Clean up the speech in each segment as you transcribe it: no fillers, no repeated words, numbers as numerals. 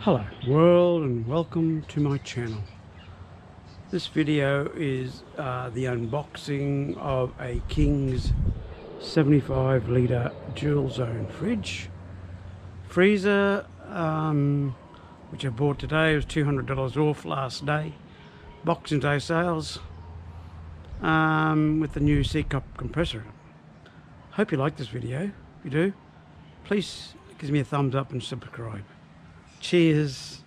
Hello world and welcome to my channel. This video is the unboxing of a King's 75 litre dual zone freezer, which I bought today. It was $200 off last day, Boxing Day sales, with the new Secop compressor. Hope you like this video. If you do, please give me a thumbs up and subscribe. Cheers.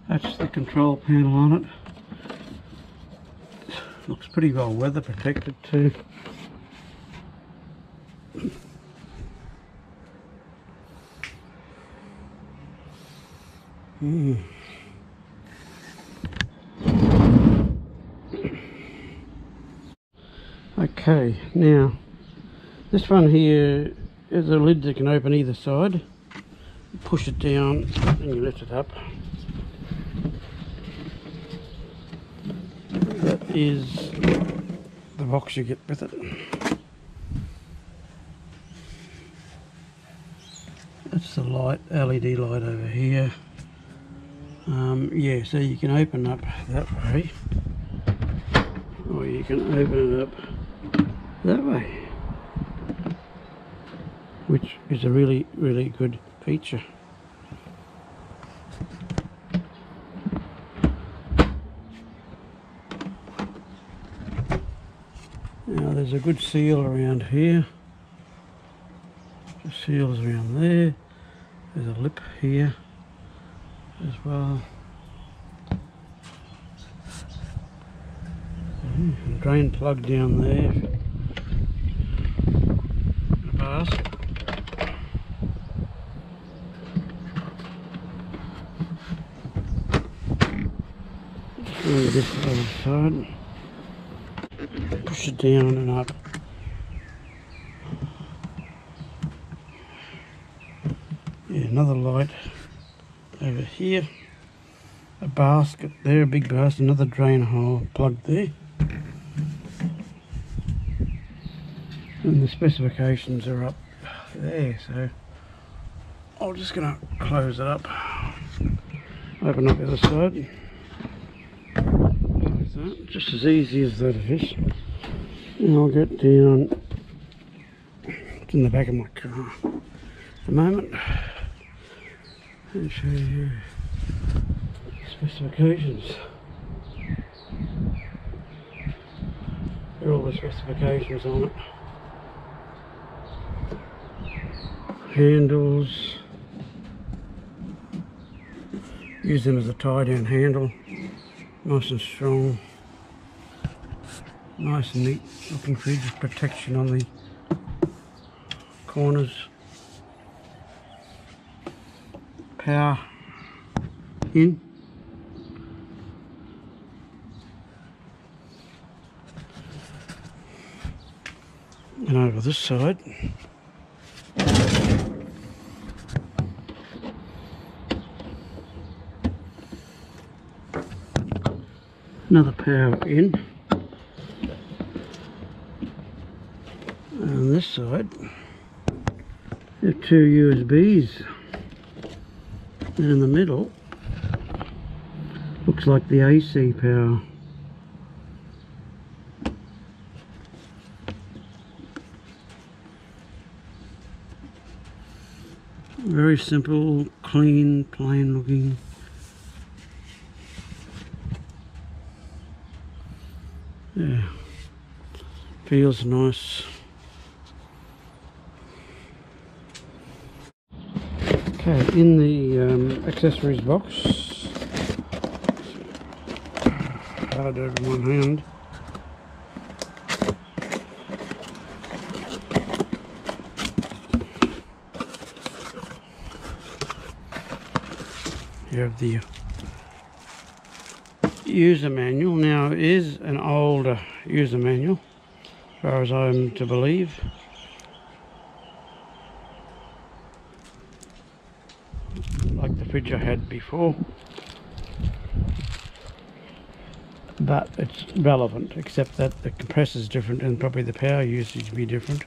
That's the control panel on it. Looks pretty well weather protected too. Okay, now this one here is a lid that can open either side. You push it down and you lift it up. That is the box you get with it. That's the light, LED light over here. Yeah, so you can open up that way, or you can open it up that way, which is a really good feature. there's a good seal around here. The seal's around there. There's a lip here as well. Drain plug down there. A basket. Move this other side. Push it down and up. Yeah, another light over here. A basket there, a big basket, another drain hole plug there. And the specifications are up there, so I'm just going to close it up. Open up the other side. Like that. Just as easy as that it is. And I'll get down. It's in the back of my car at the moment. And show you specifications. There are all the specifications on it. Handles. Use them as a tie down handle. Nice and strong. Nice and neat looking fridge. Protection on the corners. Power in. And over this side, another power in. And on this side, you have two USBs. And in the middle, looks like the AC power. Very simple, clean, plain looking. Yeah, feels nice. Okay, in the accessories box, hard over one hand. You have the user manual. Now it is an older user manual, as far as I'm to believe. Like the fridge I had before. But it's relevant, except that the compressor is different and probably the power usage will be different.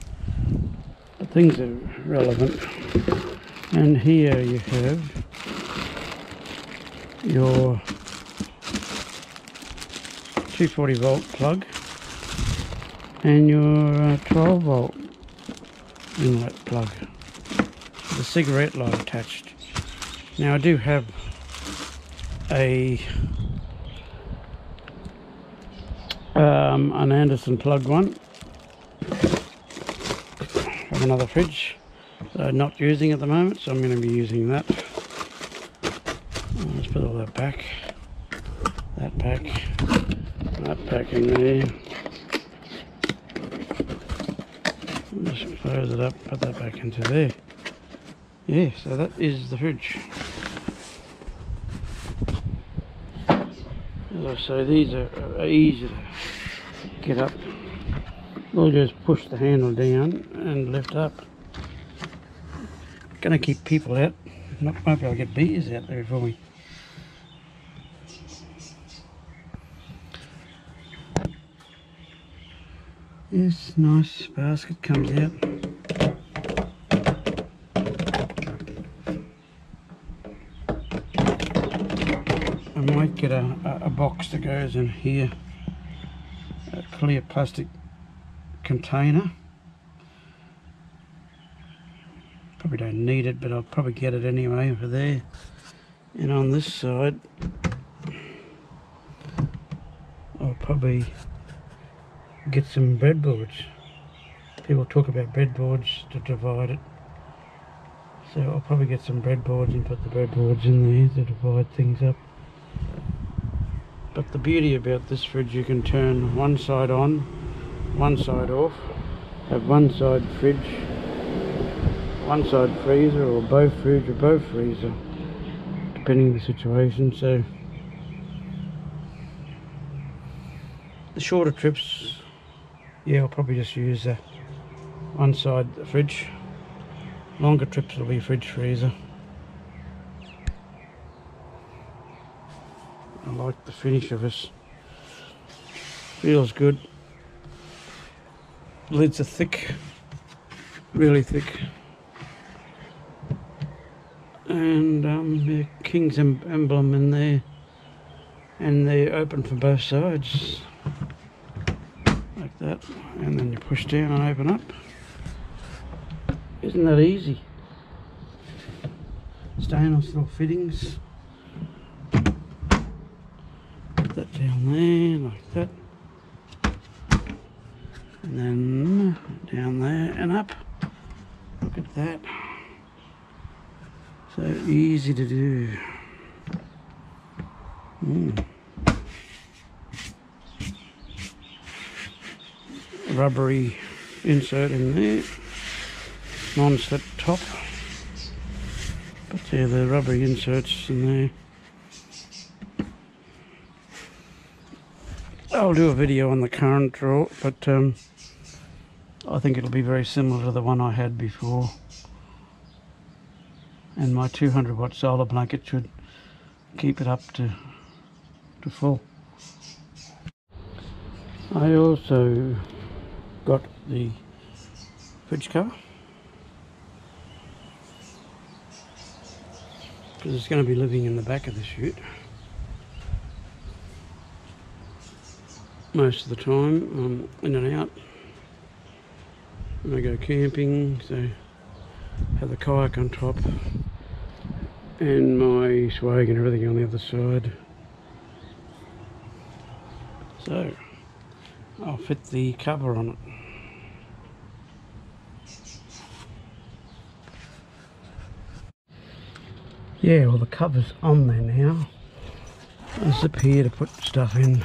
But things are relevant. And here you have your 240 volt plug and your 12 volt inlet plug. The cigarette light attached. Now I do have an Anderson plug one from another fridge that I'm not using at the moment, so I'm going to be using that. Let's put all that back, that pack in there. Just close it up, put that back into there. Yeah, so that is the fridge. As I say, these are easy to get up. We'll just push the handle down and lift up. Gonna keep people out. Might be able to get beaters out there for me. Yes, nice basket comes out. I might get a box that goes in here, a clear plastic container. Probably don't need it, but I'll probably get it anyway over there. And on this side, I'll probably get some breadboards. People talk about breadboards to divide it. So I'll probably get some breadboards and put the breadboards in there to divide things up. But the beauty about this fridge, you can turn one side on, one side off, have one side fridge, one side freezer, or both fridge or both freezer, depending on the situation. So the shorter trips, yeah, I'll probably just use one side the fridge. Longer trips will be fridge freezer. I like the finish of this. Feels good. Lids are thick, really thick, and the King's emblem in there, and they're open from both sides like that, and then you push down and open up. Isn't that easy? Stainless steel fittings. Put that down there like that, and then down there and up. Look at that. So easy to do. Rubbery insert in there. Non-slip top. But yeah, the rubbery inserts in there. I'll do a video on the current drawer, but I think it'll be very similar to the one I had before. And my 200 watt solar blanket should keep it up to full. I also got the fridge cover, because it's going to be living in the back of the chute most of the time, in and out when I go camping. So have the kayak on top and my swag and everything on the other side. So I'll fit the cover on it. Yeah, well, the cover's on there now. A zip here to put stuff in.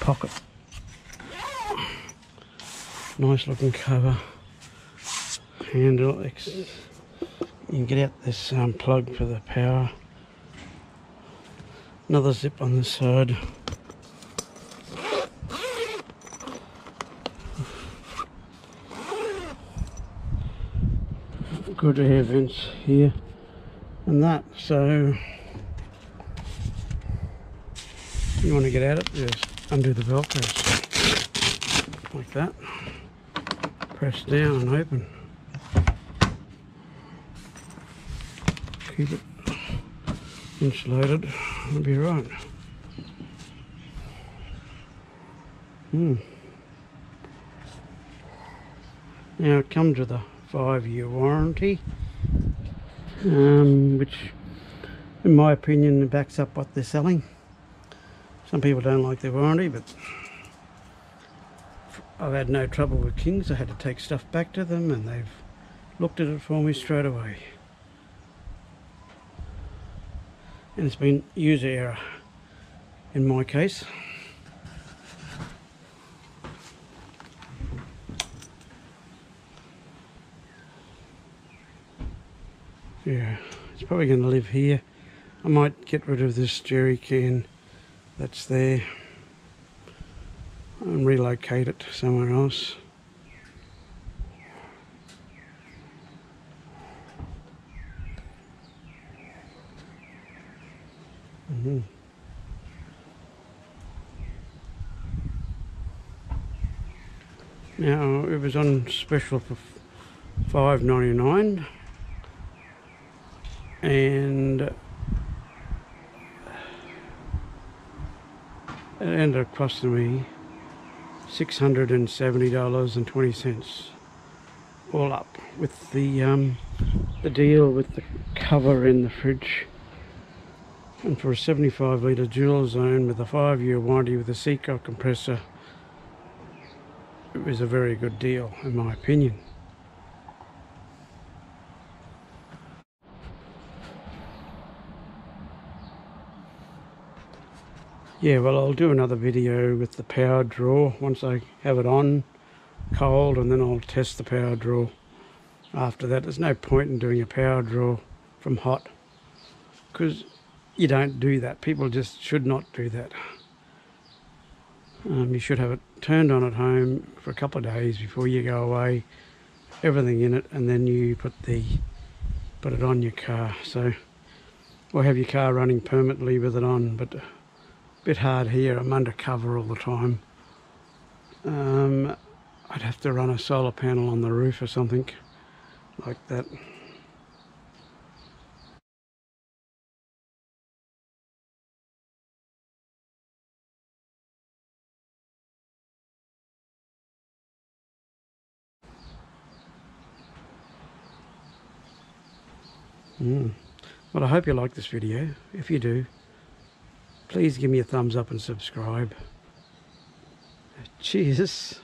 Pocket. Nice looking cover. Handle. You can get out this plug for the power. Another zip on this side. Good air vents here and that, so you want to get at it, just undo the velcros like that, press down and open, keep it insulated, it'll be right. Now it comes with a 5-year warranty, which in my opinion backs up what they're selling. Some people don't like their warranty, but I've had no trouble with Kings. I had to take stuff back to them and they've looked at it for me straight away. And it's been user error in my case. Yeah, it's probably going to live here. I might get rid of this jerry can that's there and relocate it somewhere else. Now it was on special for $5.99. And it ended up costing me $670.20 all up, with the deal with the cover in the fridge, and for a 75 litre dual zone with a 5-year warranty with a Secop compressor, it was a very good deal in my opinion. Yeah, well, I'll do another video with the power draw once I have it on cold, and then I'll test the power draw after that. There's no point in doing a power draw from hot, because you don't do that. People just should not do that. You should have it turned on at home for a couple of days before you go away, everything in it, and then you put it on your car. So, or have your car running permanently with it on, but a bit hard here. I'm undercover all the time. I'd have to run a solar panel on the roof or something like that. Well, I hope you like this video. If you do, please give me a thumbs up and subscribe. Cheers.